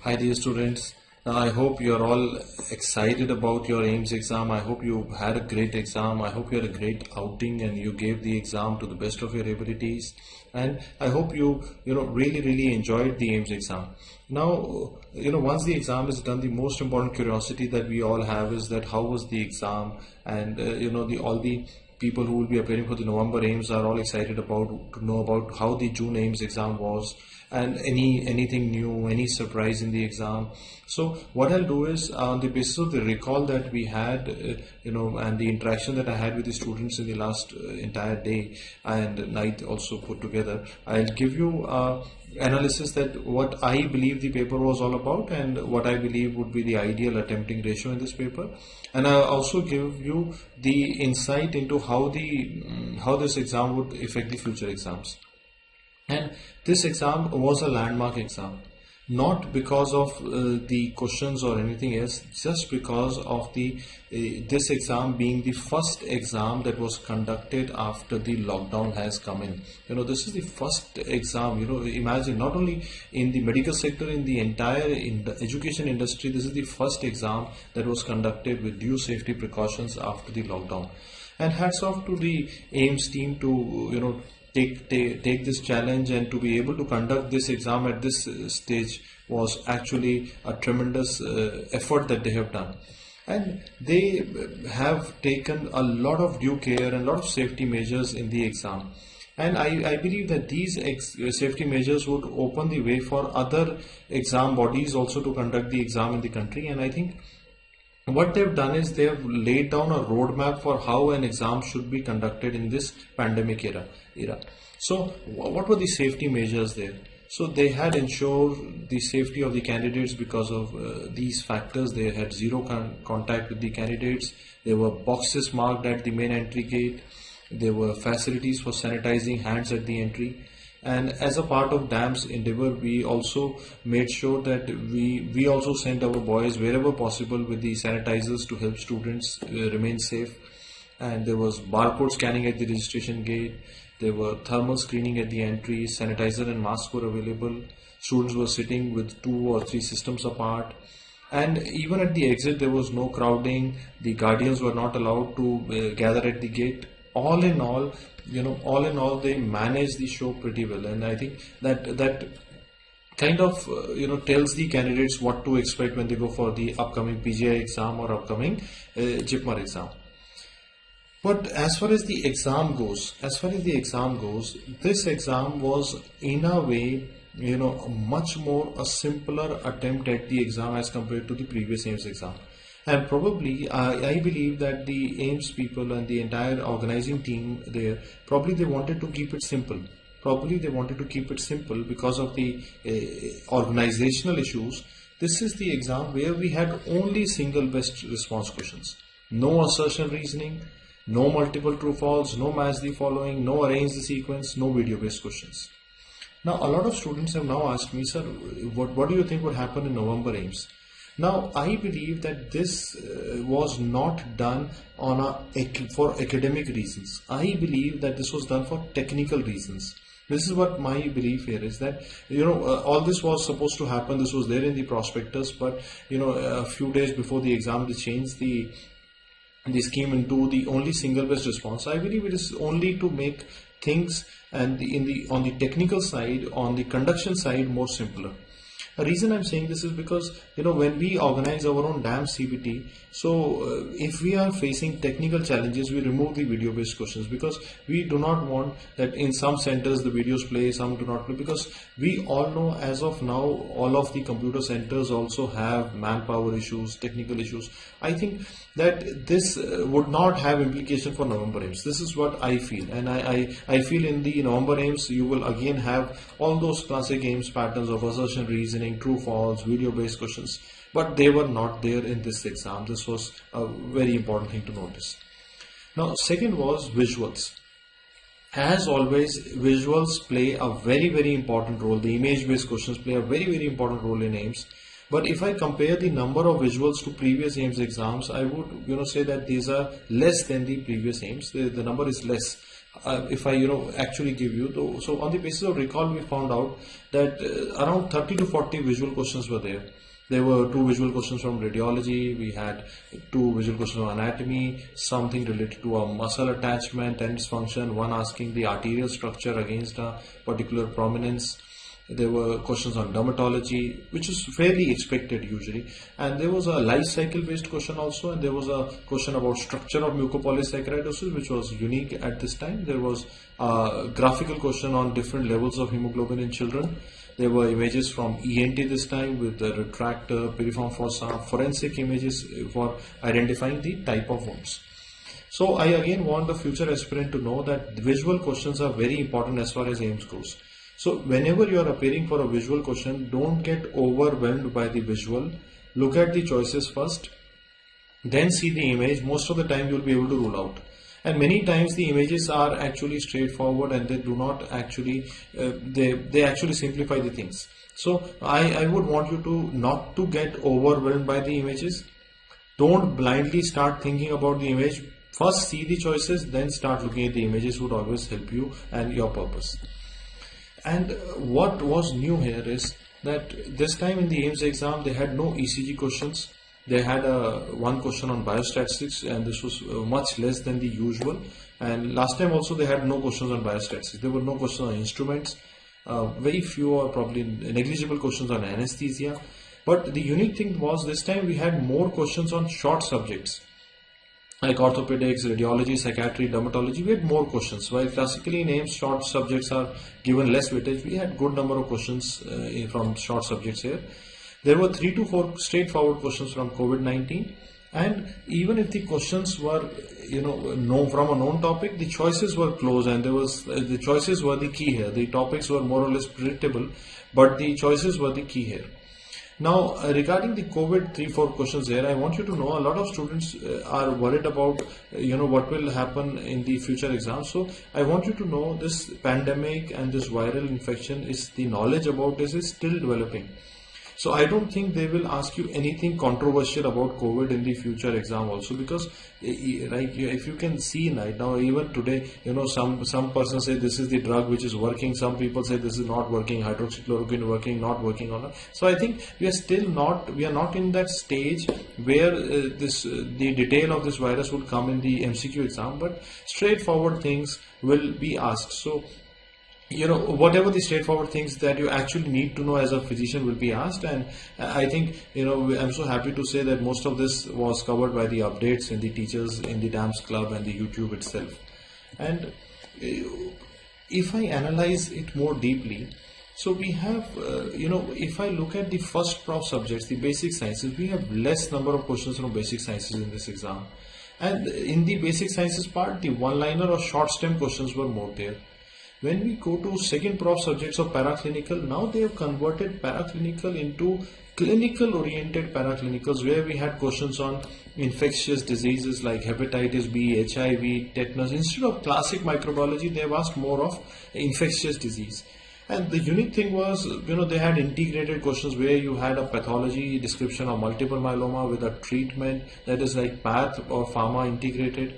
Hi dear students, I hope you are all excited about your AIMS exam. I hope you had a great exam. I hope you had a great outing and you gave the exam to the best of your abilities. And I hope you really enjoyed the AIMS exam. Now, once the exam is done, the most important curiosity that we all have is that how was the exam, and all the people who will be appearing for the November AIMS are all excited about to know about how the June AIMS exam was, and anything new, any surprise in the exam. So what I'll do is, on the basis of the recall that we had, and the interaction that I had with the students in the last entire day and night also put together, I'll give you analysis that what I believe the paper was all about and what I believe would be the ideal attempting ratio in this paper, and I'll also give you the insight into how this exam would affect the future exams. And this exam was a landmark exam, not because of the questions or anything else, just because of the this exam being the first exam that was conducted after the lockdown has come in. This is the first exam. Imagine, not only in the medical sector, in the entire education industry, this is the first exam that was conducted with due safety precautions after the lockdown. And hats off to the AIMS team to take this challenge, and to be able to conduct this exam at this stage was actually a tremendous effort that they have done. And they have taken a lot of due care and a lot of safety measures in the exam. And I believe that these safety measures would open the way for other exam bodies also to conduct the exam in the country. And I think what they've done is they have laid down a roadmap for how an exam should be conducted in this pandemic era. So what were the safety measures there? So they had ensured the safety of the candidates because of these factors. They had zero contact with the candidates. There were boxes marked at the main entry gate. There were facilities for sanitizing hands at the entry. And as a part of DAM's endeavor, we also made sure that we also sent our boys wherever possible with the sanitizers to help students remain safe. And there was barcode scanning at the registration gate. There were thermal screening at the entry. Sanitizer and mask were available. Students were sitting with 2 or 3 systems apart. And even at the exit, there was no crowding. The guardians were not allowed to gather at the gate. All in all, they managed the show pretty well. And I think that kind of tells the candidates what to expect when they go for the upcoming PGI exam or upcoming JIPMER exam. But as far as the exam goes, this exam was in a way, much more a simpler attempt at the exam as compared to the previous AIMS exam. And probably, I believe that the AIMS people and the entire organizing team there, probably they wanted to keep it simple. Because of the organizational issues. This is the exam where we had only single best response questions. No assertion reasoning, no multiple true false, no match the following, no arrange the sequence, no video based questions. Now, a lot of students have now asked me, sir, what do you think would happen in November AIMS? Now, I believe that this was not done for academic reasons. I believe that this was done for technical reasons. This is what my belief here is, that all this was supposed to happen. This was there in the prospectus, but a few days before the exam, they changed the scheme into the only single best response. I believe it is only to make things and on the technical side, on the conduction side, more simpler. The reason I'm saying this is because when we organize our own DAM CBT, so if we are facing technical challenges, we remove the video based questions, because we do not want that in some centers the videos play, some do not play, because we all know as of now all of the computer centers also have manpower issues, technical issues. I think that this would not have implication for November AIMS. This is what I feel, and I feel in the November AIMS you will again have all those classic AIMS patterns of assertion reasoning, true false, video based questions, but they were not there in this exam. This was a very important thing to notice. Now, second was visuals. As always, visuals play a very important role. The image based questions play a very important role in AIMS. But if I compare the number of visuals to previous AIMS exams, I would say that these are less than the previous AIMS. The number is less. if I actually give you, so on the basis of recall, we found out that around 30 to 40 visual questions were there. There were 2 visual questions from radiology, we had 2 visual questions on anatomy, something related to a muscle attachment and its function, one asking the arterial structure against a particular prominence. There were questions on dermatology, which is fairly expected usually, and there was a life cycle based question also, and there was a question about structure of mucopolysaccharidosis, which was unique at this time. There was a graphical question on different levels of hemoglobin in children. There were images from ENT this time with the retractor, piriform fossa, forensic images for identifying the type of wounds. So I again want the future aspirant to know that the visual questions are very important as far as AIIMS goes. So whenever you are appearing for a visual question, don't get overwhelmed by the visual. Look at the choices first, then see the image. Most of the time you will be able to rule out. And many times the images are actually straightforward and they do not actually, they actually simplify the things. So I would want you to not to get overwhelmed by the images. Don't blindly start thinking about the image. First see the choices, then start looking at the images would always help you and your purpose. And what was new here is that this time in the AIIMS exam they had no ECG questions. They had one question on biostatistics, and this was much less than the usual. And last time also they had no questions on biostatistics. There were no questions on instruments, very few or probably negligible questions on anesthesia. But the unique thing was this time we had more questions on short subjects like orthopedics, radiology, psychiatry, dermatology. We had more questions. While classically in AIIMS short subjects are given less weightage, we had good number of questions from short subjects here. There were 3 to 4 straightforward questions from COVID-19, and even if the questions were from a known topic, the choices were close, and there was the choices were the key here. The topics were more or less predictable, but the choices were the key here. Now, regarding the COVID 3-4 questions here, I want you to know a lot of students are worried about what will happen in the future exams. So I want you to know this pandemic and this viral infection is the knowledge about this is still developing. So I don't think they will ask you anything controversial about COVID in the future exam also, because right, if you can see right now, even today, some persons say this is the drug which is working, some people say this is not working, hydroxychloroquine working, not working on it. So I think we are not in that stage where the detail of this virus will come in the MCQ exam, but straightforward things will be asked. So whatever the straightforward things that you actually need to know as a physician will be asked, and I think I'm so happy to say that most of this was covered by the updates in the teachers in the DAMS club and the YouTube itself. And if I analyze it more deeply, so we have if I look at the first prof subjects, the basic sciences, we have less number of questions from basic sciences in this exam, and in the basic sciences part, the one-liner or short stem questions were more there. When we go to second prof subjects of paraclinical, now they have converted paraclinical into clinical oriented paraclinicals, where we had questions on infectious diseases like hepatitis B, HIV, tetanus. Instead of classic microbiology, they have asked more of infectious disease. And the unique thing was, they had integrated questions where you had a pathology description of multiple myeloma with a treatment that is like path or pharma integrated.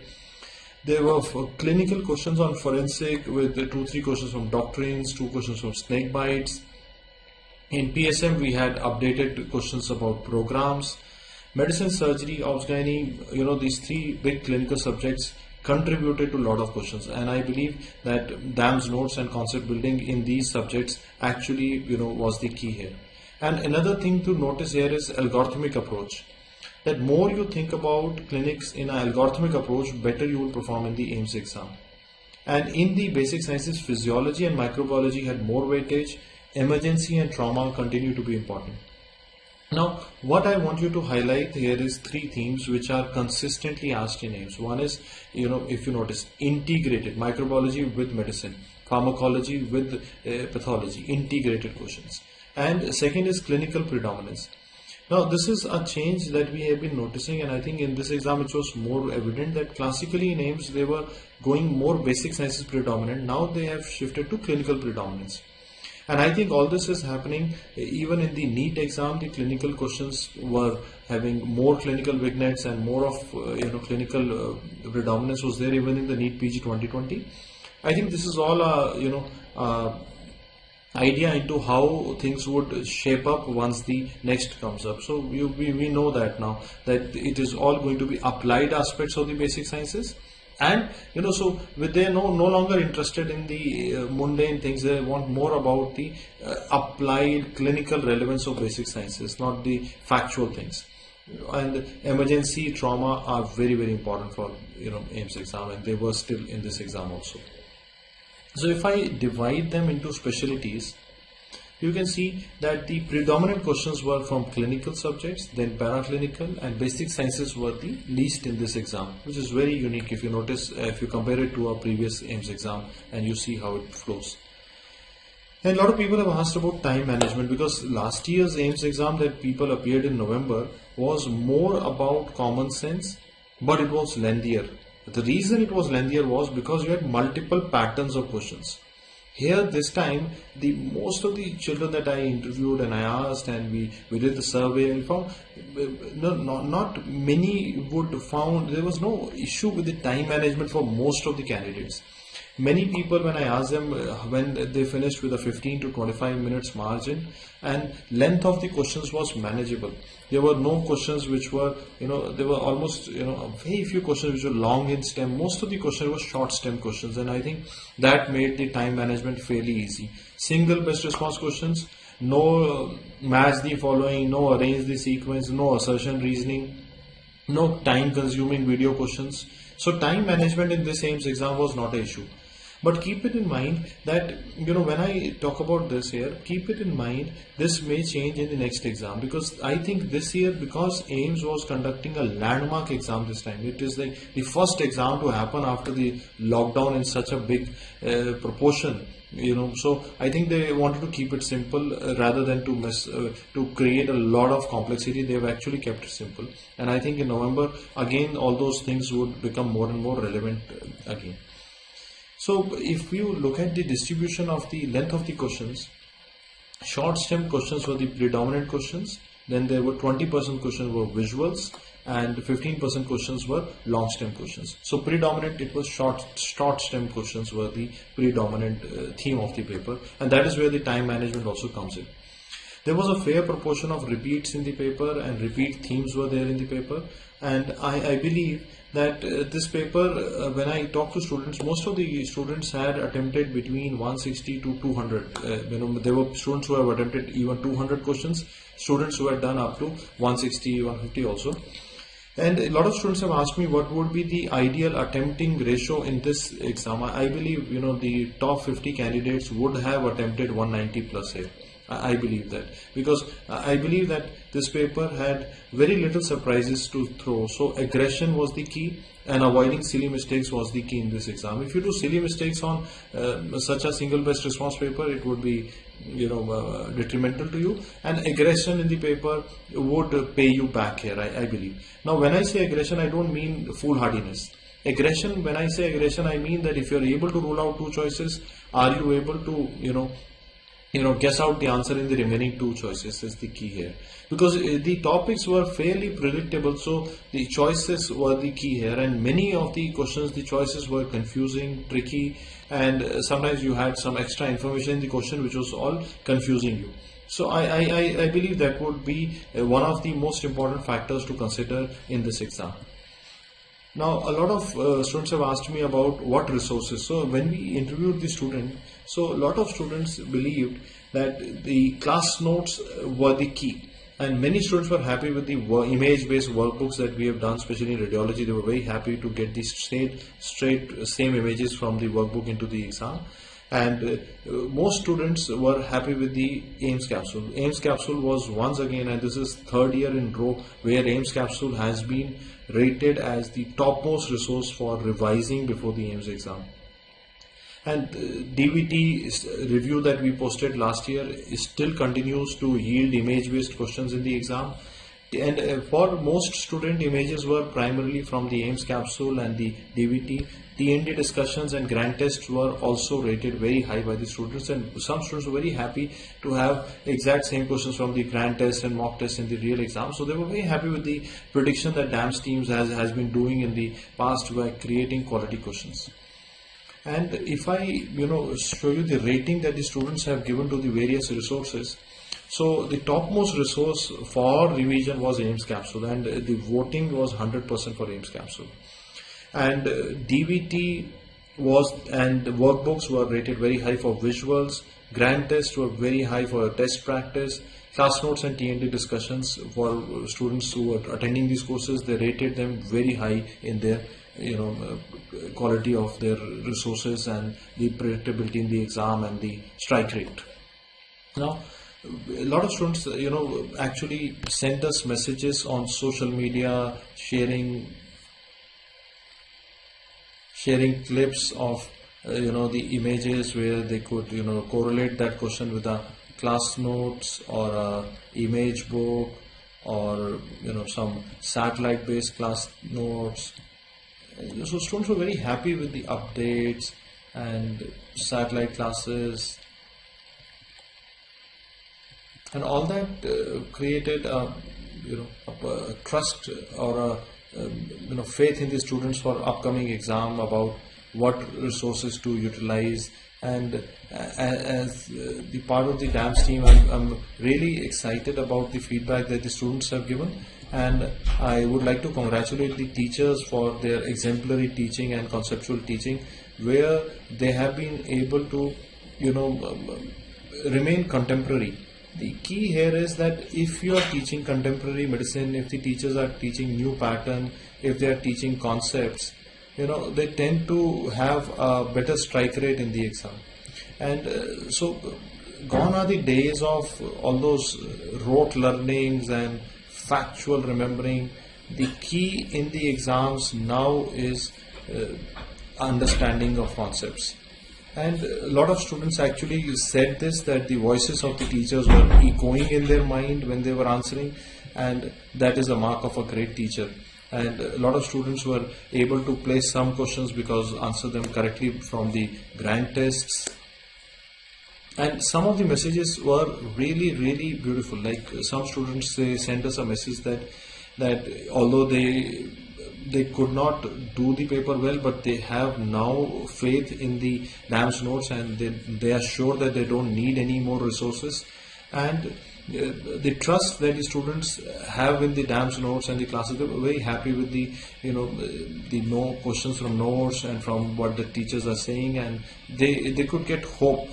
There were clinical questions on forensic with 2-3 questions from doctrines, 2 questions from snake bites. In PSM, we had updated questions about programs. Medicine, surgery, obs-gynae, these 3 big clinical subjects contributed to a lot of questions. And I believe that DAMS notes and concept building in these subjects actually, was the key here. And another thing to notice here is algorithmic approach. That more you think about clinics in an algorithmic approach, better you will perform in the AIIMS exam. And in the basic sciences, physiology and microbiology had more weightage. Emergency and trauma continue to be important. Now, what I want you to highlight here is 3 themes which are consistently asked in AIIMS. One is, if you notice, integrated microbiology with medicine, pharmacology with pathology, integrated questions. And second is clinical predominance. Now, this is a change that we have been noticing, and I think in this exam it was more evident that classically in AIIMS they were going more basic sciences predominant. Now they have shifted to clinical predominance. And I think all this is happening even in the NEET exam. The clinical questions were having more clinical vignettes and more of clinical predominance was there even in the NEET PG 2020. I think this is all idea into how things would shape up once the next comes up. So we know that now, that it is all going to be applied aspects of the basic sciences. And so with they're no longer interested in the mundane things. They want more about the applied clinical relevance of basic sciences, not the factual things. And emergency trauma are very, very important for AIIMS exam, and they were still in this exam also. So if I divide them into specialties, you can see that the predominant questions were from clinical subjects, then paraclinical, and basic sciences were the least in this exam, which is very unique if you notice, if you compare it to our previous AIIMS exam and you see how it flows. And a lot of people have asked about time management, because last year's AIIMS exam that people appeared in November was more about common sense, but it was lengthier. The reason it was lengthier was because you had multiple patterns of questions. Here this time, most of the children that I interviewed and I asked, and we did the survey, and found not many found there was no issue with the time management for most of the candidates. Many people, when I asked them, when they finished with a 15 to 25 minutes margin, and length of the questions was manageable. There were no questions which were, there were almost, very few questions which were long in stem. Most of the questions were short stem questions, and I think that made the time management fairly easy. Single best response questions, no match the following, no arrange the sequence, no assertion reasoning, no time consuming video questions. So time management in this AIIMS exam was not an issue. But keep it in mind that, when I talk about this here, keep it in mind this may change in the next exam, because I think this year, because AIIMS was conducting a landmark exam this time, it is the first exam to happen after the lockdown in such a big proportion. So I think they wanted to keep it simple rather than to create a lot of complexity. They've actually kept it simple, and I think in November again all those things would become more and more relevant again. So if you look at the distribution of the length of the questions, short stem questions were the predominant questions. Then there were 20% questions were visuals, and 15% questions were long stem questions. So predominant, it was short stem questions were the predominant theme of the paper, and that is where the time management also comes in. There was a fair proportion of repeats in the paper, and repeat themes were there in the paper. And I believe that this paper, when I talk to students, most of the students had attempted between 160 to 200. There were students who have attempted even 200 questions, students who had done up to 160, 150 also. And a lot of students have asked me what would be the ideal attempting ratio in this exam. I believe, the top 50 candidates would have attempted 190 plus here. I believe that, because I believe that this paper had very little surprises to throw. So aggression was the key, and avoiding silly mistakes was the key in this exam. If you do silly mistakes on such a single best response paper, it would be detrimental to you, and aggression in the paper would pay you back here, I believe. Now when I say aggression, I don't mean foolhardiness. Aggression, when I say aggression, I mean that if you're able to rule out two choices, are you able to guess out the answer in the remaining two choices is the key here, because the topics were fairly predictable, so the choices were the key here, and many of the questions, the choices were confusing, tricky, and sometimes you had some extra information in the question which was all confusing you. So I believe that would be one of the most important factors to consider in this exam. Now a lot of students have asked me about what resources. So when we interviewed the student, so a lot of students believed that the class notes were the key, and many students were happy with the image based workbooks that we have done, especially in radiology. They were very happy to get the straight same images from the workbook into the exam. And most students were happy with the AIIMS capsule. AIIMS capsule was once again, and this is third year in row where AIIMS capsule has been rated as the topmost resource for revising before the AIIMS exam. And DVT review that we posted last year still continues to yield image based questions in the exam. And for most student, images were primarily from the AIIMS capsule and the DVT. TND discussions and grand tests were also rated very high by the students, and some students were very happy to have exact same questions from the grand test and mock test in the real exam. So they were very happy with the prediction that DAMS teams has been doing in the past by creating quality questions. And if I show you the rating that the students have given to the various resources, so the topmost resource for revision was AIMS Capsule, and the voting was 100% for AIMS Capsule. And DVT was, and workbooks were rated very high for visuals. Grand tests were very high for test practice. Class notes and T&D discussions for students who were attending these courses, they rated them very high in their quality of their resources and the predictability in the exam and the strike rate. Now, a lot of students actually send us messages on social media, sharing clips of the images where they could correlate that question with a class notes or a image book or some satellite based class notes. So students were very happy with the updates and satellite classes, and all that created a trust or a faith in the students for upcoming exam about what resources to utilize. And as the part of the DAMS team, I'm really excited about the feedback that the students have given, and I would like to congratulate the teachers for their exemplary teaching and conceptual teaching, where they have been able to remain contemporary. The key here is that if you are teaching contemporary medicine, if the teachers are teaching new pattern, if they are teaching concepts, they tend to have a better strike rate in the exam. And so gone are the days of all those rote learnings and factual remembering. The key in the exams now is understanding of concepts. And a lot of students actually said this, that the voices of the teachers were echoing in their mind when they were answering, and that is a mark of a great teacher. And a lot of students were able to place some questions because answer them correctly from the grand tests. And some of the messages were really, really beautiful. Like some students, they sent us a message that although they could not do the paper well, but they have now faith in the DAMS notes, and they are sure that they don't need any more resources. And the trust that the students have in the DAMS notes and the classes, they were very happy with the no questions from notes and from what the teachers are saying, and they could get hope.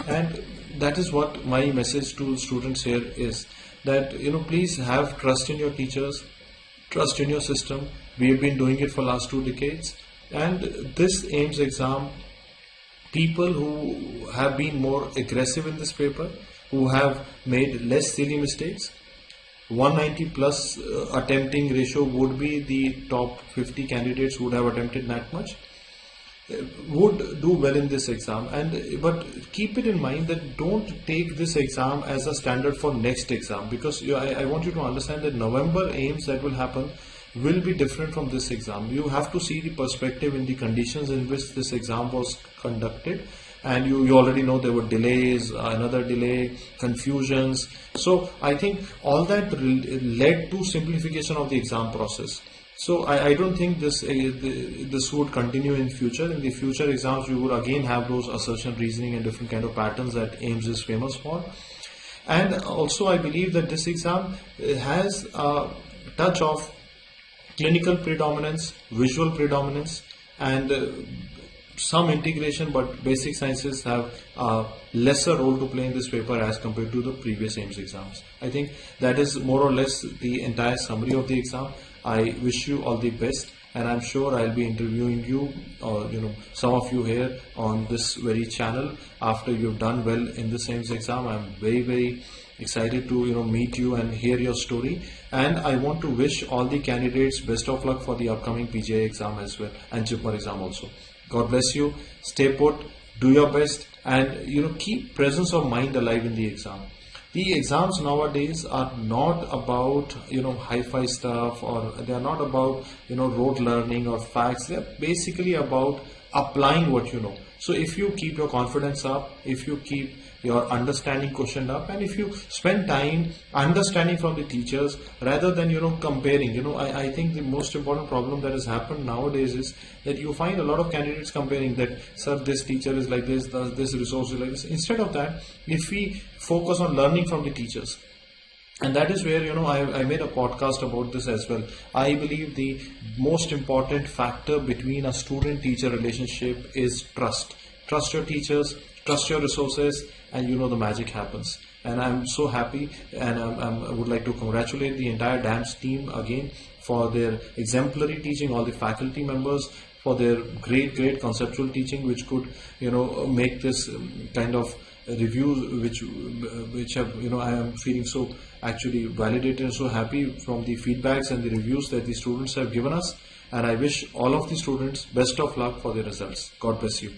And that is what my message to students here is, that please have trust in your teachers, trust in your system. We have been doing it for last 2 decades, and this AIMS exam, people who have been more aggressive in this paper, who have made less silly mistakes, 190 plus attempting ratio would be the top 50 candidates who would have attempted that much, would do well in this exam. But keep it in mind that don't take this exam as a standard for next exam, because I want you to understand that November AIMS that will happen will be different from this exam. You have to see the perspective in the conditions in which this exam was conducted, and you already know there were delays, another delay, confusions. So I think all that led to simplification of the exam process. So I don't think this would continue in future. In the future exams, you would again have those assertion, reasoning, and different kind of patterns that AIMS is famous for. And also I believe that this exam has a touch of clinical predominance, visual predominance, and some integration, but basic sciences have a lesser role to play in this paper as compared to the previous AIMS exams. I think that is more or less the entire summary of the exam. I wish you all the best, and I'm sure I'll be interviewing you, or some of you here on this very channel after you've done well in the AIMS exam. I'm very, very excited to meet you and hear your story, and I want to wish all the candidates best of luck for the upcoming PGI exam as well, and JIPMER exam also. God bless you. Stay put, do your best, and keep presence of mind alive in the exam. The exams nowadays are not about hi-fi stuff, or they are not about rote learning or facts. They are basically about applying what you know. So if you keep your confidence up, if you keep your understanding questioned up, and if you spend time understanding from the teachers rather than comparing. I think the most important problem that has happened nowadays is that you find a lot of candidates comparing that, sir, this teacher is like this resource is like this. Instead of that, if we focus on learning from the teachers, and that is where I made a podcast about this as well. I believe the most important factor between a student teacher relationship is trust. Trust your teachers, trust your resources, and the magic happens. And I'm so happy, and I would like to congratulate the entire DAMS team again for their exemplary teaching, all the faculty members for their great conceptual teaching, which could make this kind of reviews which have I am feeling so actually validated and so happy from the feedbacks and the reviews that the students have given us. And I wish all of the students best of luck for their results. God bless you.